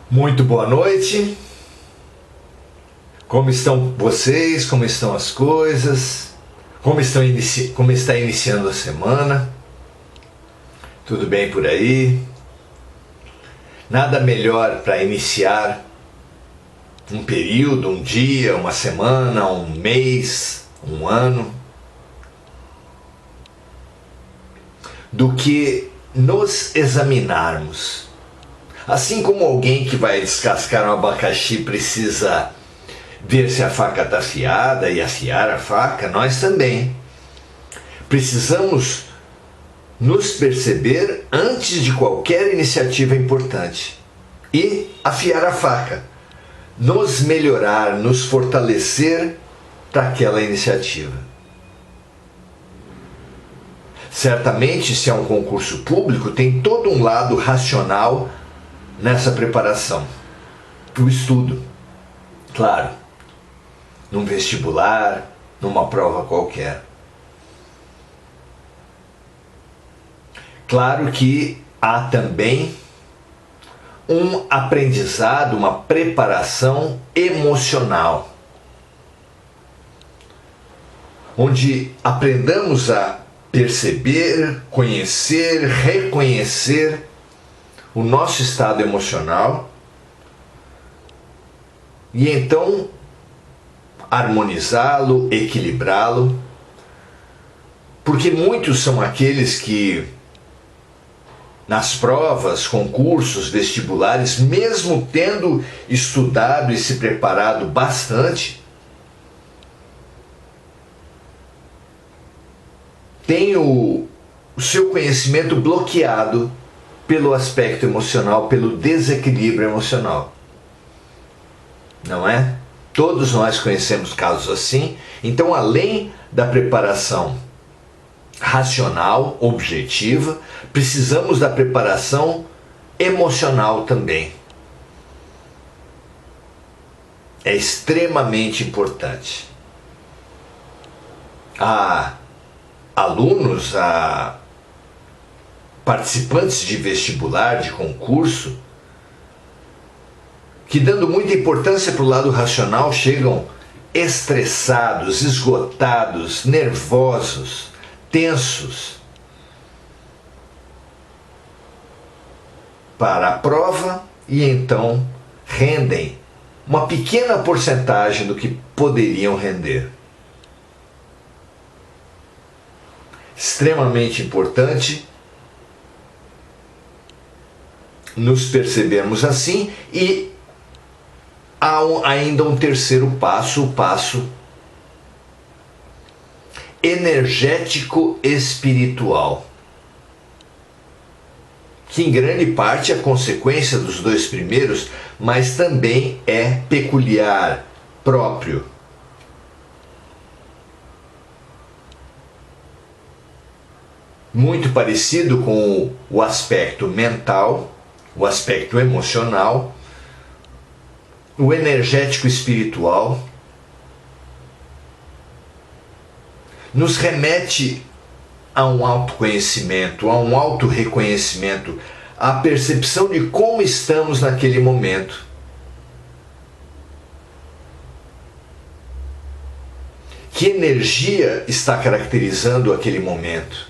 Muito boa noite. Como estão vocês? Como estão as coisas? Como está iniciando a semana? Tudo bem por aí? Nada melhor para iniciar um período, um dia, uma semana, um mês, um ano, do que nos examinarmos. Assim como alguém que vai descascar um abacaxi precisa ver se a faca está afiada e afiar a faca, nós também precisamos nos perceber antes de qualquer iniciativa importante e afiar a faca, nos melhorar, nos fortalecer para aquela iniciativa. Certamente, se é um concurso público, tem todo um lado racional nessa preparação, o estudo, claro, num vestibular, numa prova qualquer. Claro que há também um aprendizado, uma preparação emocional, onde aprendamos a perceber, conhecer, reconhecer o nosso estado emocional e então harmonizá-lo, equilibrá-lo, porque muitos são aqueles que nas provas, concursos, vestibulares, mesmo tendo estudado e se preparado bastante, tem o seu conhecimento bloqueado pelo aspecto emocional, pelo desequilíbrio emocional. Não é? Todos nós conhecemos casos assim. Então, além da preparação racional, objetiva, precisamos da preparação emocional também. É extremamente importante. Há alunos, há participantes de vestibular, de concurso, que dando muita importância para o lado racional chegam estressados, esgotados, nervosos, tensos para a prova e então rendem uma pequena porcentagem do que poderiam render. Extremamente importante nos percebermos assim, e há ainda um terceiro passo, o passo energético espiritual, que em grande parte é consequência dos dois primeiros, mas também é peculiar, próprio. Muito parecido com o aspecto mental, o aspecto emocional, o energético espiritual, nos remete a um autoconhecimento, a um autorreconhecimento, à percepção de como estamos naquele momento. Que energia está caracterizando aquele momento?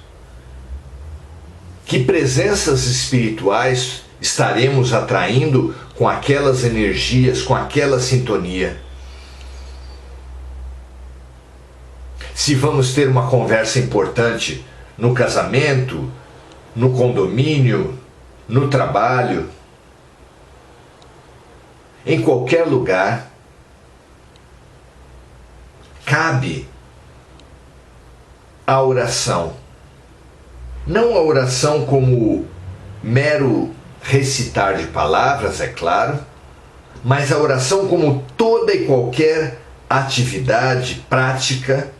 Que presenças espirituais estaremos atraindo com aquelas energias, com aquela sintonia? Se vamos ter uma conversa importante no casamento, no condomínio, no trabalho, em qualquer lugar, cabe a oração. Não a oração como mero recitar de palavras, é claro, mas a oração como toda e qualquer atividade prática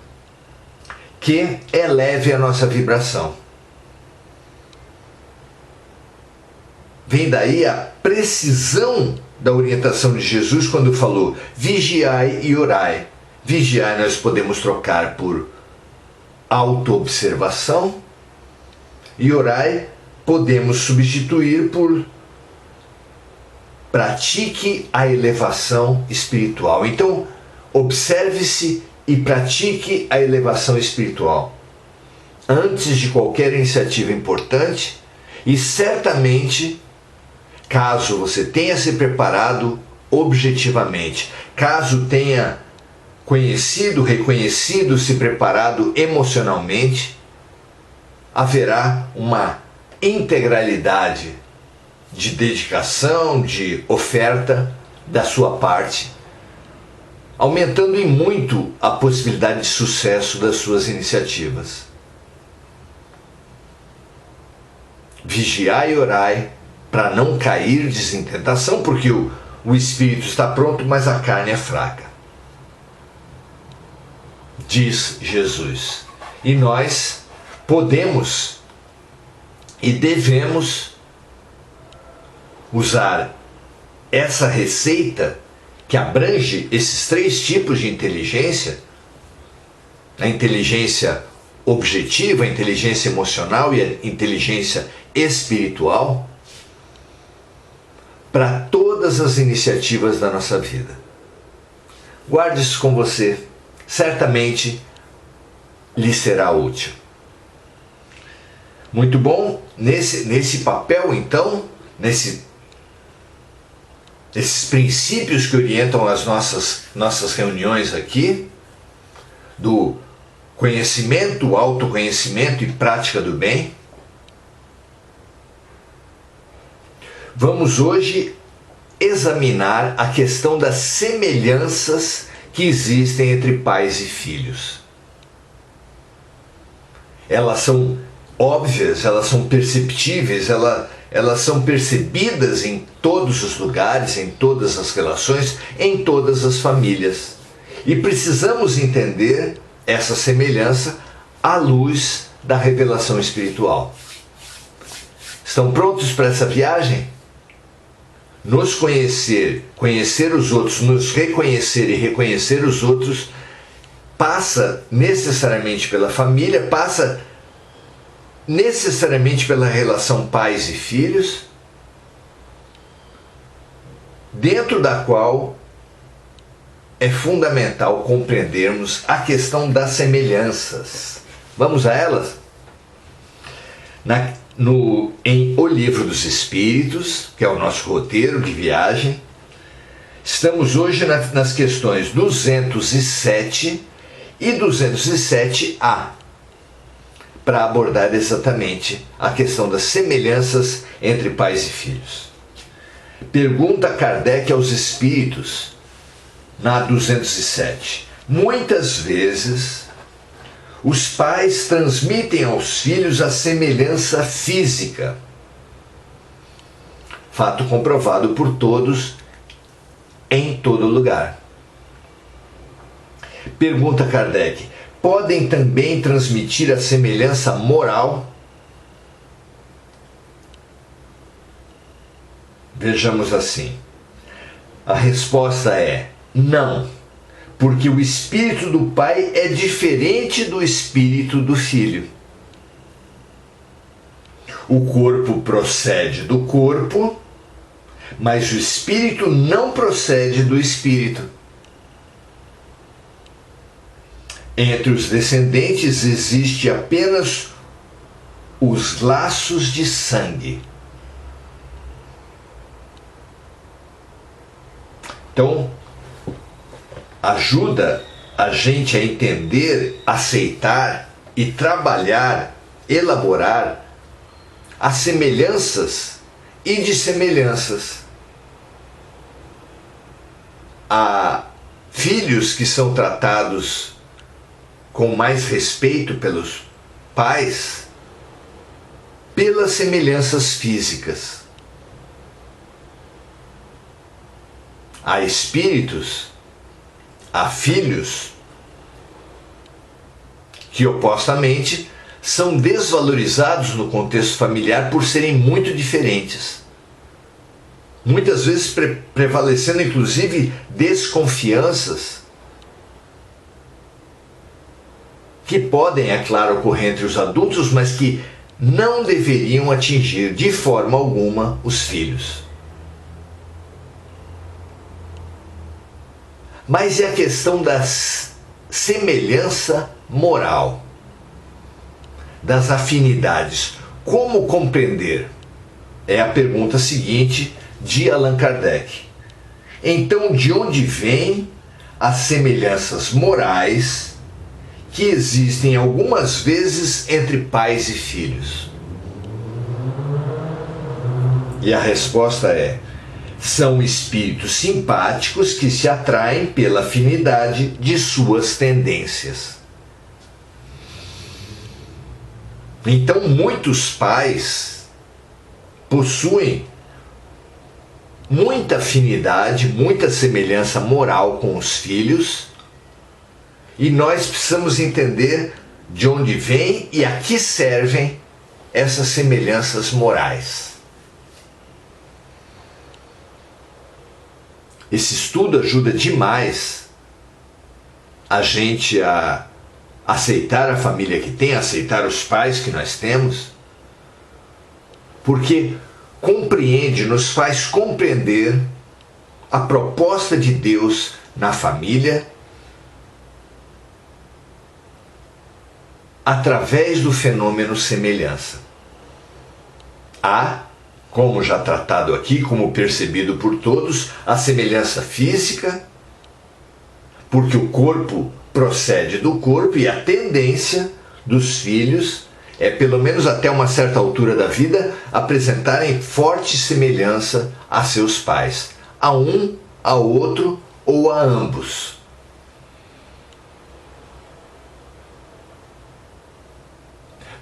que eleve a nossa vibração. Vem daí a precisão da orientação de Jesus quando falou: vigiai e orai. Vigiai nós podemos trocar por autoobservação, e orai podemos substituir por pratique a elevação espiritual. Então, observe-se e pratique a elevação espiritual antes de qualquer iniciativa importante, e certamente, caso você tenha se preparado objetivamente, caso tenha conhecido, reconhecido, se preparado emocionalmente, haverá uma integralidade de dedicação, de oferta da sua parte, aumentando em muito a possibilidade de sucesso das suas iniciativas. Vigiai e orai para não cair em tentação, porque o espírito está pronto, mas a carne é fraca, diz Jesus. E nós podemos e devemos usar essa receita que abrange esses 3 tipos de inteligência: a inteligência objetiva, a inteligência emocional e a inteligência espiritual, para todas as iniciativas da nossa vida. Guarde isso com você, certamente lhe será útil. Muito bom, nesse papel então, esses princípios que orientam as nossas reuniões aqui, do conhecimento, autoconhecimento e prática do bem, vamos hoje examinar a questão das semelhanças que existem entre pais e filhos. Elas são óbvias, elas são perceptíveis, elas são percebidas em todos os lugares, em todas as relações, em todas as famílias. E precisamos entender essa semelhança à luz da revelação espiritual. Estão prontos para essa viagem? Nos conhecer, conhecer os outros, nos reconhecer e reconhecer os outros, passa necessariamente pela família, passa necessariamente pela relação pais e filhos, dentro da qual é fundamental compreendermos a questão das semelhanças. Vamos a elas? Em O Livro dos Espíritos, que é o nosso roteiro de viagem, estamos hoje nas questões 207 e 207A, para abordar exatamente a questão das semelhanças entre pais e filhos. Pergunta Kardec aos espíritos, na 207. Muitas vezes, os pais transmitem aos filhos a semelhança física. Fato comprovado por todos, em todo lugar. Pergunta Kardec: podem também transmitir a semelhança moral? Vejamos assim. A resposta é não, porque o espírito do pai é diferente do espírito do filho. O corpo procede do corpo, mas o espírito não procede do espírito. Entre os descendentes existe apenas os laços de sangue. Então, ajuda a gente a entender, aceitar e trabalhar, elaborar as semelhanças e dissemelhanças. Há filhos que são tratados com mais respeito pelos pais pelas semelhanças físicas. Há espíritos, há filhos que opostamente são desvalorizados no contexto familiar por serem muito diferentes. Muitas vezes prevalecendo inclusive desconfianças que podem, é claro, ocorrer entre os adultos, mas que não deveriam atingir de forma alguma os filhos. mas é a questão da semelhança moral, das afinidades. Como compreender? É a pergunta seguinte de Allan Kardec. Então, de onde vêm as semelhanças morais que existem algumas vezes entre pais e filhos? E a resposta é: são espíritos simpáticos que se atraem pela afinidade de suas tendências. Então, muitos pais possuem muita afinidade, muita semelhança moral com os filhos, e nós precisamos entender de onde vem e a que servem essas semelhanças morais. Esse estudo ajuda demais a gente a aceitar a família que tem, aceitar os pais que nós temos, porque compreende, nos faz compreender a proposta de Deus na família através do fenômeno semelhança. Há, como já tratado aqui, como percebido por todos, a semelhança física, porque o corpo procede do corpo e a tendência dos filhos é, pelo menos até uma certa altura da vida, apresentarem forte semelhança a seus pais, a um, a outro ou a ambos.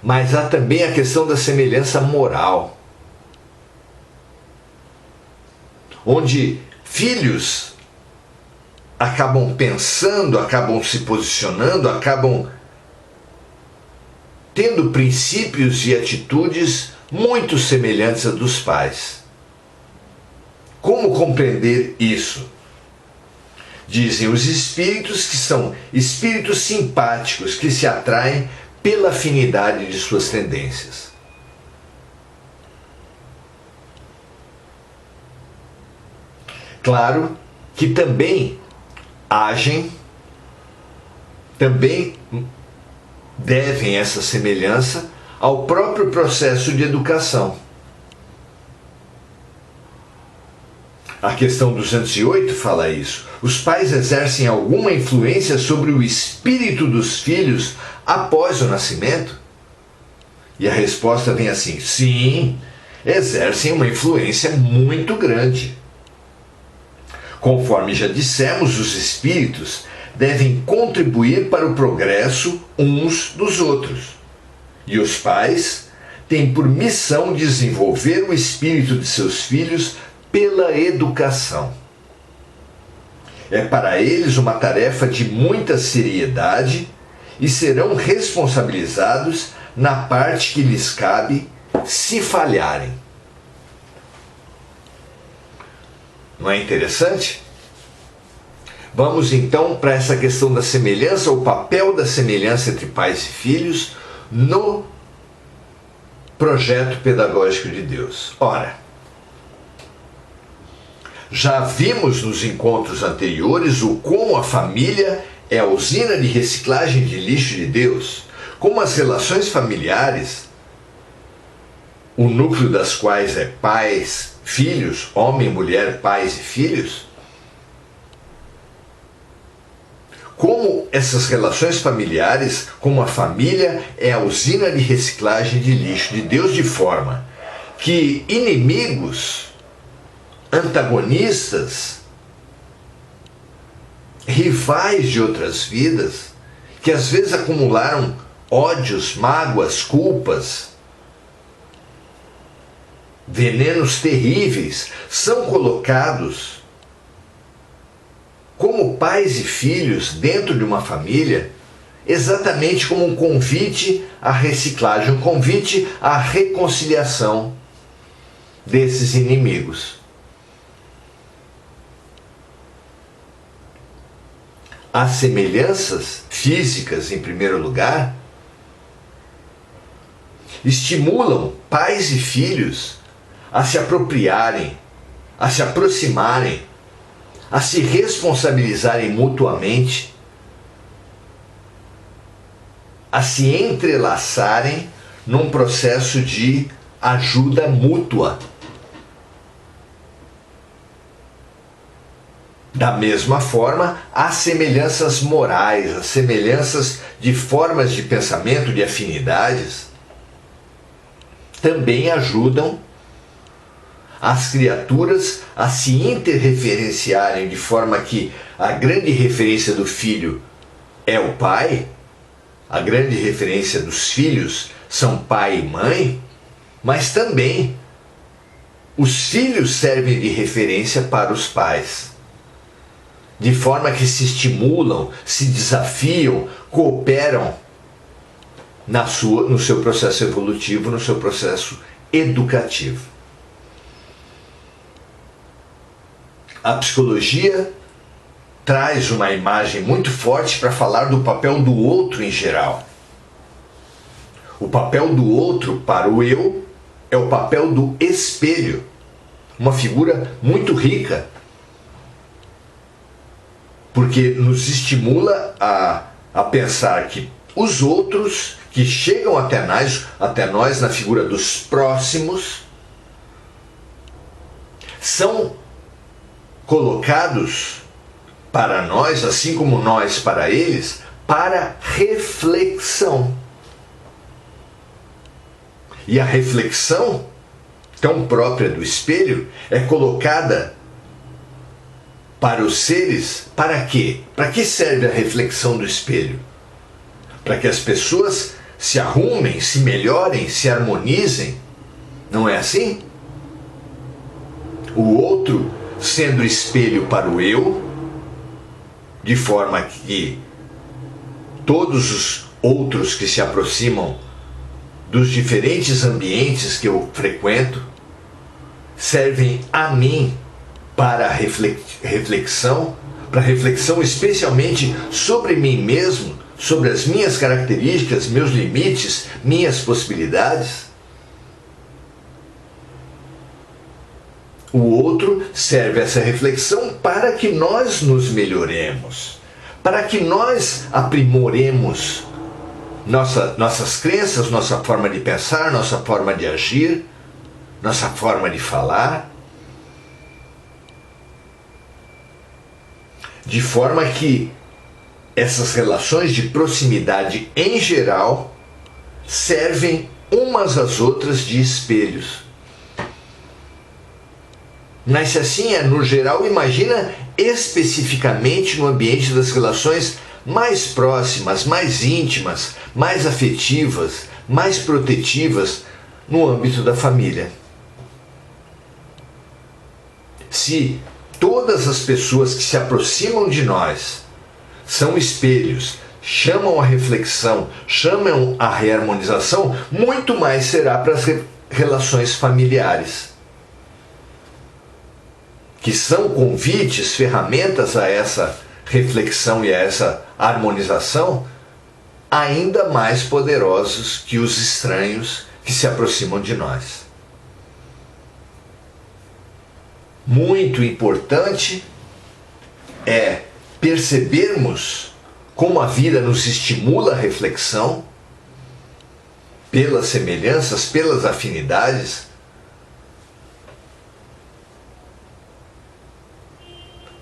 Mas há também a questão da semelhança moral, onde filhos acabam pensando, acabam se posicionando, acabam tendo princípios e atitudes muito semelhantes a dos pais. Como compreender isso? Dizem os espíritos que são espíritos simpáticos que se atraem pela afinidade de suas tendências. Claro que também agem, também devem essa semelhança ao próprio processo de educação. A questão 208 fala isso. Os pais exercem alguma influência sobre o espírito dos filhos após o nascimento? E a resposta vem assim: sim, exercem uma influência muito grande. Conforme já dissemos, os espíritos devem contribuir para o progresso uns dos outros. E os pais têm por missão desenvolver o espírito de seus filhos pela educação. É para eles uma tarefa de muita seriedade e serão responsabilizados na parte que lhes cabe se falharem. Não é interessante? Vamos então para essa questão da semelhança, o papel da semelhança entre pais e filhos no projeto pedagógico de Deus. Ora, já vimos nos encontros anteriores o como a família é a usina de reciclagem de lixo de Deus, como as relações familiares, o núcleo das quais é pais, filhos, homem, mulher, pais e filhos, como essas relações familiares, como a família é a usina de reciclagem de lixo de Deus, de forma que inimigos, antagonistas, rivais de outras vidas, que às vezes acumularam ódios, mágoas, culpas, venenos terríveis, são colocados como pais e filhos dentro de uma família, exatamente como um convite à reciclagem, um convite à reconciliação desses inimigos. As semelhanças físicas, em primeiro lugar, estimulam pais e filhos a se apropriarem, a se aproximarem, a se responsabilizarem mutuamente, a se entrelaçarem num processo de ajuda mútua. Da mesma forma, há semelhanças morais, as semelhanças de formas de pensamento, de afinidades, também ajudam as criaturas a se interreferenciarem de forma que a grande referência do filho é o pai, a grande referência dos filhos são pai e mãe, mas também os filhos servem de referência para os pais. De forma que se estimulam, se desafiam, cooperam no seu processo evolutivo, no seu processo educativo. A psicologia traz uma imagem muito forte para falar do papel do outro em geral. O papel do outro para o eu é o papel do espelho, uma figura muito rica, porque nos estimula a pensar que os outros que chegam até nós na figura dos próximos são colocados para nós, assim como nós para eles, para reflexão. E a reflexão, tão própria do espelho, é colocada para os seres, para quê? Para que serve a reflexão do espelho? Para que as pessoas se arrumem, se melhorem, se harmonizem. Não é assim? O outro sendo espelho para o eu, de forma que todos os outros que se aproximam dos diferentes ambientes que eu frequento servem a mim para a reflexão, para reflexão especialmente sobre mim mesmo, sobre as minhas características, meus limites, minhas possibilidades. O outro serve essa reflexão para que nós nos melhoremos, para que nós aprimoremos nossas crenças, nossa forma de pensar, nossa forma de agir, nossa forma de falar, de forma que essas relações de proximidade em geral servem umas às outras de espelhos. Mas se assim é no geral, imagina especificamente no ambiente das relações mais próximas, mais íntimas, mais afetivas, mais protetivas no âmbito da família. Se todas as pessoas que se aproximam de nós são espelhos, chamam a reflexão, chamam a reharmonização, muito mais será para as relações familiares, que são convites, ferramentas a essa reflexão e a essa harmonização, ainda mais poderosos que os estranhos que se aproximam de nós. Muito importante é percebermos como a vida nos estimula a reflexão pelas semelhanças, pelas afinidades,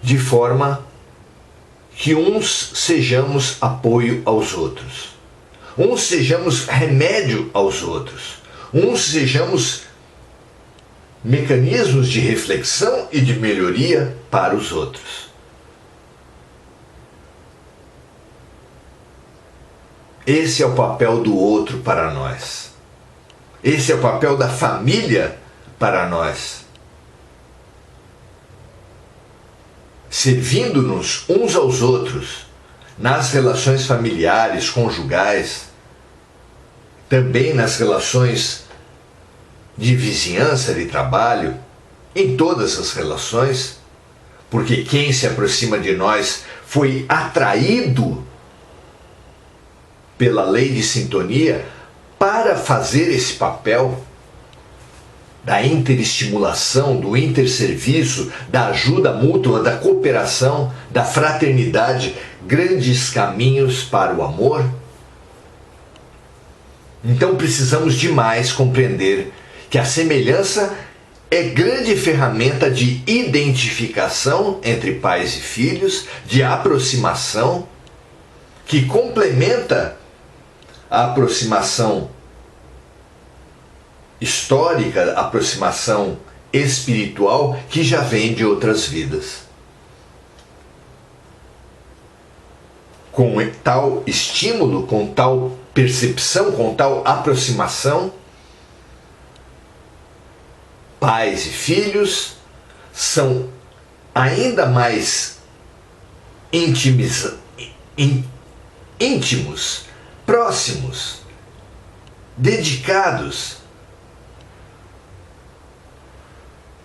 de forma que uns sejamos apoio aos outros, uns sejamos remédio aos outros, uns sejamos mecanismos de reflexão e de melhoria para os outros. Esse é o papel do outro para nós. Esse é o papel da família para nós. Servindo-nos uns aos outros nas relações familiares, conjugais, também nas relações de vizinhança, de trabalho, em todas as relações, porque quem se aproxima de nós foi atraído pela lei de sintonia para fazer esse papel. da interestimulação, do interserviço, da ajuda mútua, da cooperação, da fraternidade, grandes caminhos para o amor? Então precisamos demais compreender que a semelhança é grande ferramenta de identificação entre pais e filhos, de aproximação, que complementa a aproximação histórica, a aproximação espiritual que já vem de outras vidas. Com tal estímulo, com tal percepção, com tal aproximação, pais e filhos são ainda mais íntimos, próximos, dedicados,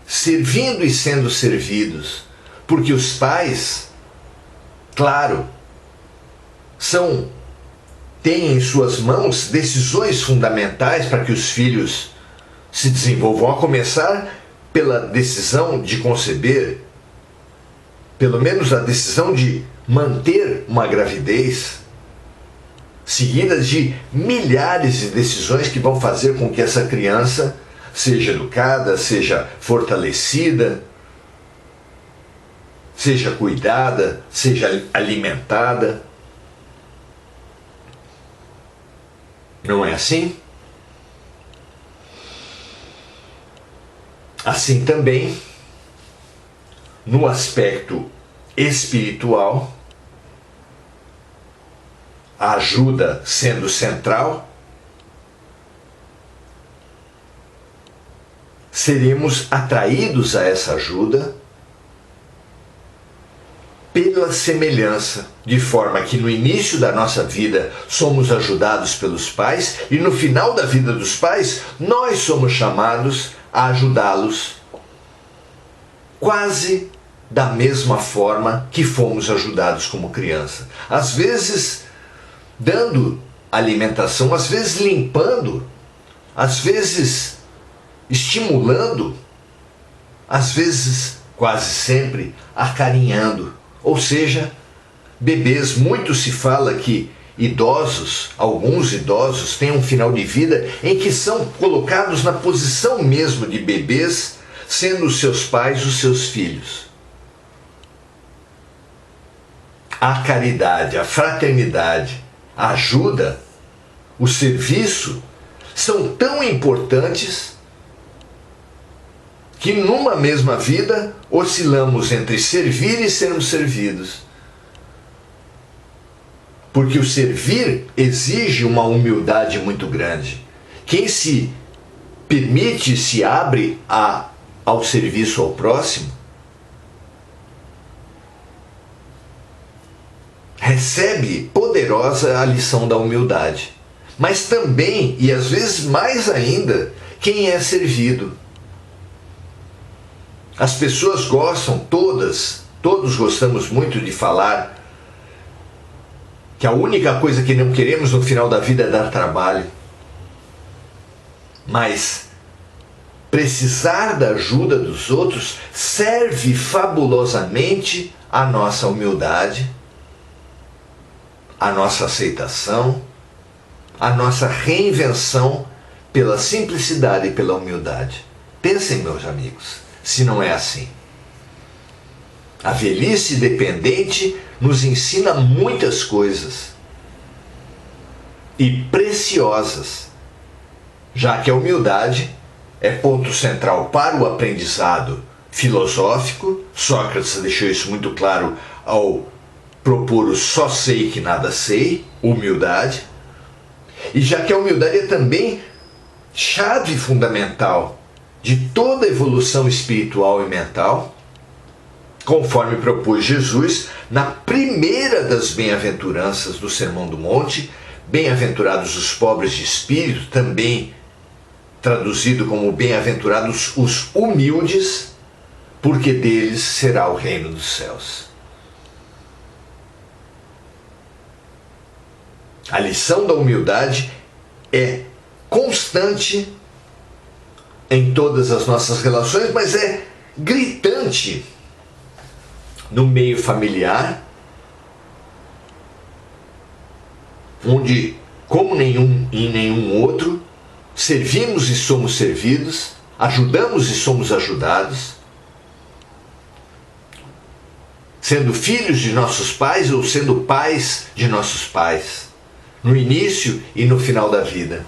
servindo e sendo servidos, porque os pais, claro, têm em suas mãos decisões fundamentais para que os filhos se desenvolvam, a começar pela decisão de conceber, pelo menos a decisão de manter uma gravidez, seguidas de milhares de decisões que vão fazer com que essa criança seja educada, seja fortalecida, seja cuidada, seja alimentada. Não é assim? Assim também, no aspecto espiritual, a ajuda sendo central, seremos atraídos a essa ajuda pela semelhança, de forma que no início da nossa vida somos ajudados pelos pais e no final da vida dos pais nós somos chamados a ajudá-los quase da mesma forma que fomos ajudados como criança. Às vezes dando alimentação, às vezes limpando, às vezes estimulando, às vezes, quase sempre, acarinhando. Ou seja, bebês, muito se fala que idosos, alguns idosos, têm um final de vida em que são colocados na posição mesmo de bebês, sendo os seus pais os seus filhos. A caridade, a fraternidade, a ajuda, o serviço são tão importantes que numa mesma vida oscilamos entre servir e sermos servidos. Porque o servir exige uma humildade muito grande. Quem se permite, se abre ao serviço ao próximo, recebe poderosa a lição da humildade. Mas também, e às vezes mais ainda, quem é servido. As pessoas gostam, todos gostamos muito de falar que a única coisa que não queremos no final da vida é dar trabalho. Mas precisar da ajuda dos outros serve fabulosamente à nossa humildade, à nossa aceitação, à nossa reinvenção pela simplicidade e pela humildade. Pensem, meus amigos, se não é assim. A velhice dependente nos ensina muitas coisas e preciosas, já que a humildade é ponto central para o aprendizado filosófico. Sócrates deixou isso muito claro ao propor o só sei que nada sei, humildade. E já que a humildade é também chave fundamental de toda a evolução espiritual e mental, conforme propôs Jesus na primeira das bem-aventuranças do Sermão do Monte, bem-aventurados os pobres de espírito, também traduzido como bem-aventurados os humildes, porque deles será o reino dos céus. A lição da humildade é constante em todas as nossas relações, mas é gritante no meio familiar, onde, como em nenhum outro, servimos e somos servidos, ajudamos e somos ajudados, sendo filhos de nossos pais ou sendo pais de nossos pais, no início e no final da vida.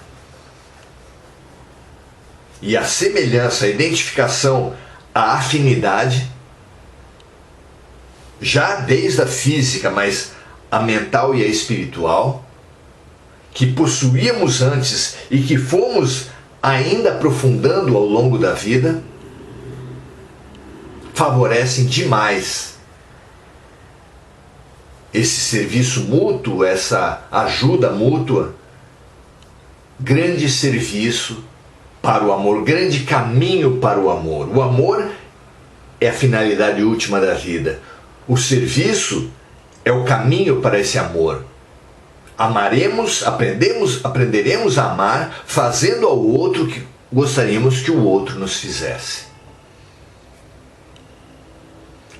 E a semelhança, a identificação, a afinidade, já desde a física, mas a mental e a espiritual, que possuíamos antes e que fomos ainda aprofundando ao longo da vida, favorecem demais esse serviço mútuo, essa ajuda mútua, grande serviço para o amor, grande caminho para o amor. O amor é a finalidade última da vida. O serviço é o caminho para esse amor. Amaremos, aprenderemos a amar, fazendo ao outro o que gostaríamos que o outro nos fizesse.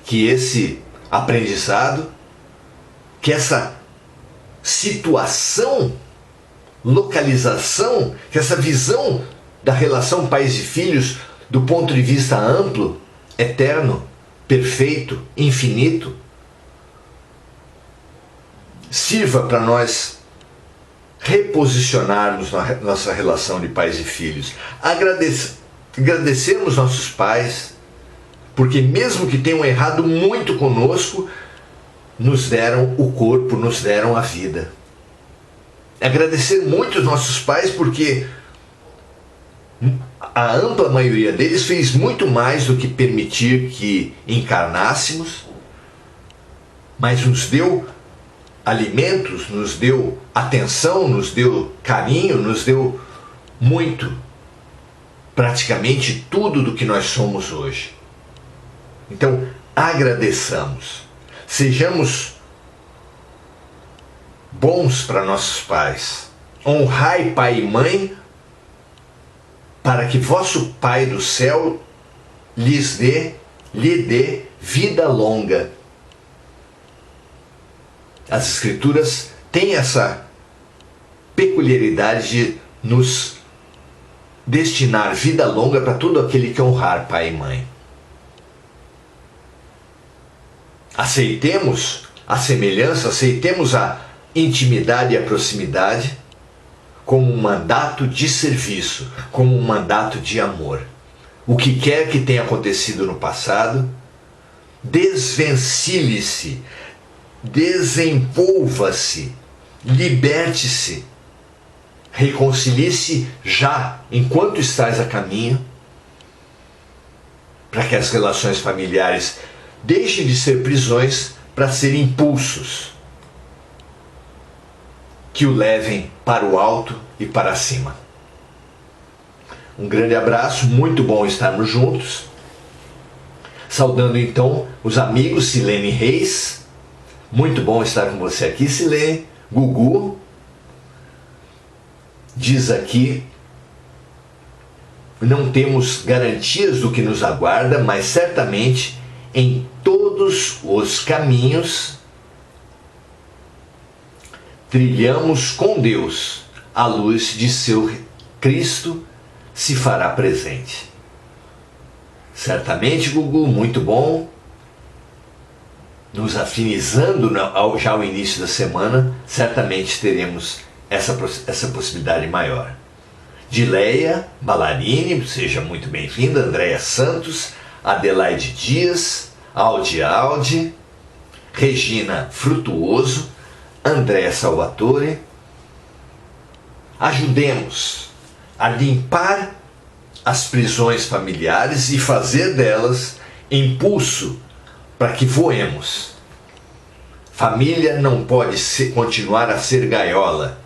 Que esse aprendizado, que essa situação, localização, que essa visão da relação pais e filhos do ponto de vista amplo, eterno, perfeito, infinito, sirva para nós reposicionarmos nossa relação de pais e filhos, agradecermos nossos pais, porque mesmo que tenham errado muito conosco, nos deram o corpo, nos deram a vida. Agradecer muito os nossos pais, porque a ampla maioria deles fez muito mais do que permitir que encarnássemos, mas nos deu alimentos, nos deu atenção, nos deu carinho, nos deu muito, praticamente tudo do que nós somos hoje. Então, agradeçamos, sejamos bons para nossos pais, honrai pai e mãe, para que vosso Pai do céu lhe dê vida longa. As Escrituras têm essa peculiaridade de nos destinar vida longa para todo aquele que honrar pai e mãe. Aceitemos a semelhança, aceitemos a intimidade e a proximidade como um mandato de serviço, como um mandato de amor. O que quer que tenha acontecido no passado, desvencilhe-se, desenvolva-se, liberte-se, reconcilie-se já, enquanto estás a caminho, para que as relações familiares deixem de ser prisões para serem impulsos que o levem para o alto e para cima. Um grande abraço, muito bom estarmos juntos. Saudando então os amigos Silene Reis, muito bom estar com você aqui, Silene. Gugu diz aqui: não temos garantias do que nos aguarda, mas certamente em todos os caminhos trilhamos com Deus, a luz de seu Cristo se fará presente. Certamente, Gugu, muito bom. Nos afinizando já ao início da semana, certamente teremos essa possibilidade maior. Dileia Ballarini, seja muito bem-vinda. Andréia Santos, Adelaide Dias, Aldi, Regina Frutuoso, André Salvatore. Ajudemos a limpar as prisões familiares e fazer delas impulso para que voemos. Família não pode continuar a ser gaiola.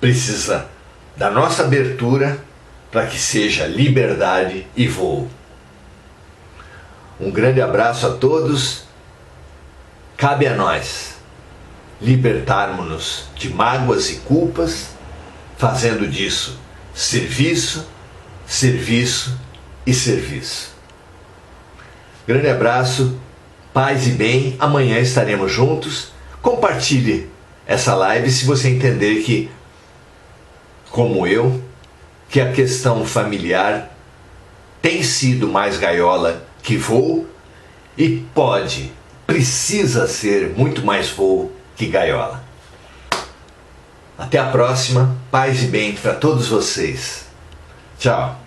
Precisa da nossa abertura para que seja liberdade e voo. Um grande abraço a todos. Cabe a nós libertarmos-nos de mágoas e culpas, fazendo disso serviço, serviço e serviço. Grande abraço, paz e bem. Amanhã estaremos juntos. Compartilhe essa live se você entender que, como eu, que a questão familiar tem sido mais gaiola que voo e precisa ser muito mais voo que gaiola. Até a próxima, paz e bem para todos vocês. Tchau.